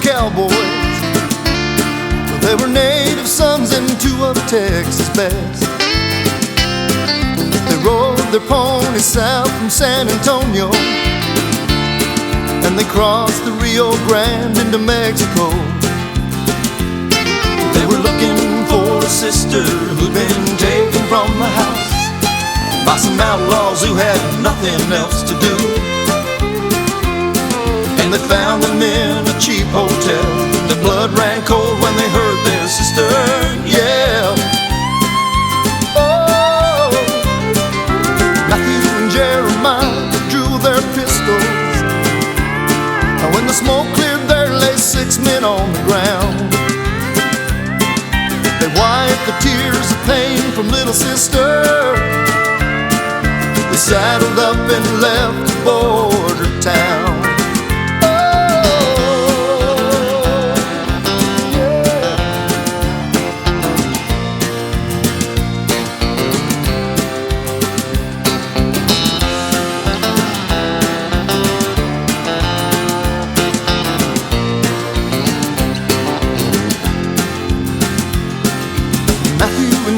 cowboys. They were native sons and two of Texas best. They rode their ponies south from San Antonio, and they crossed the Rio Grande into Mexico. They were looking for a sister who'd been taken from the house by some outlaws who had nothing else to do. And they found them in a cheap hotel. Their blood ran cold when they heard their sister yell. Oh, Matthew and Jeremiah drew their pistols, and when the smoke cleared there lay 6 men on the ground. They wiped the tears of pain from little sister. They saddled up and left the border town.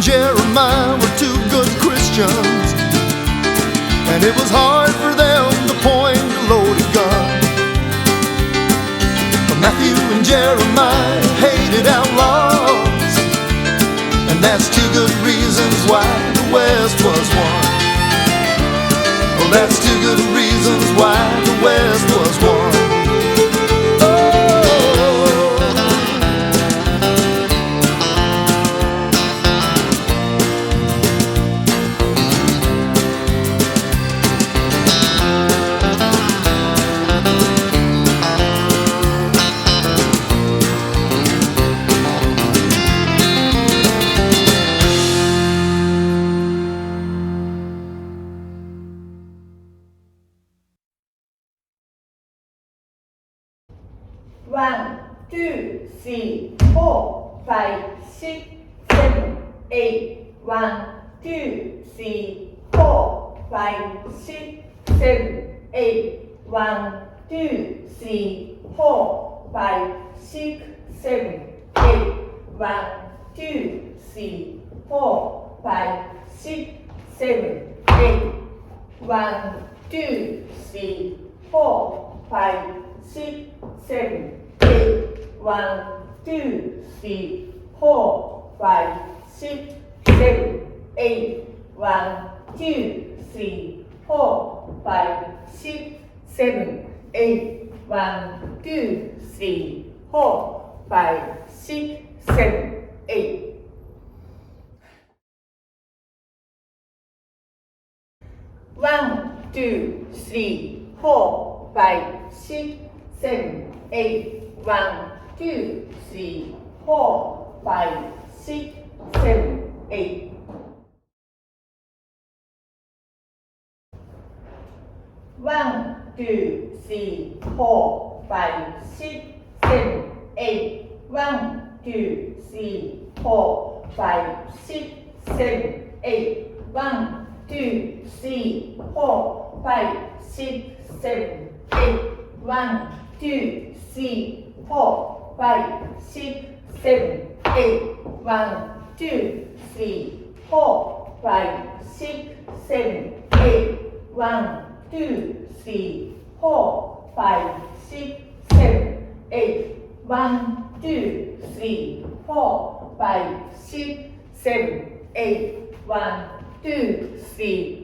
Jeremiah were two good Christians, and it was hard for them to point a loaded gun. But Matthew and Jeremiah hated outlaws, and that's two good reasons why the West was won. Well, that's two good reasons why the West was won. One, two, three, four, five, six, seven, eight. 1, 2, 3, 4, 5, 6, 7, 8. 1, 2, 3, 4, 5, 6, 7, 8. 1, 2, 3, 4, 5, 6, 7, 8. 1, 2, 3, 4, 5, 6, 7, 8. 1, 2, 3, 4, 5, 6, 7, 8. 1, 2, 3, 4, 5, 6, 7, 8. 1, 2, 3, 4, 5, 6, 7, 8. 1, 2, 3, 4, 5, 6, 7, 8. 1, 2, 3, 4, 5, 6, 7, 8. 1, 2, 3, 4, 5, 6, 7, 8. 1, 2, 3, 4, 5, 6, 7, 8. 1, 2, 3, 4, 5, 6, 7, 8. 1, 2, 3, 4, 5, 6, 7, 8. 1, 2, 3, 4, 5, 6, 7, 8. 1, 2, 3, 4, 5, 6, 7, 8. 1, 2, 3, 4, 5, 6, 7, 8. 1, 2, 3,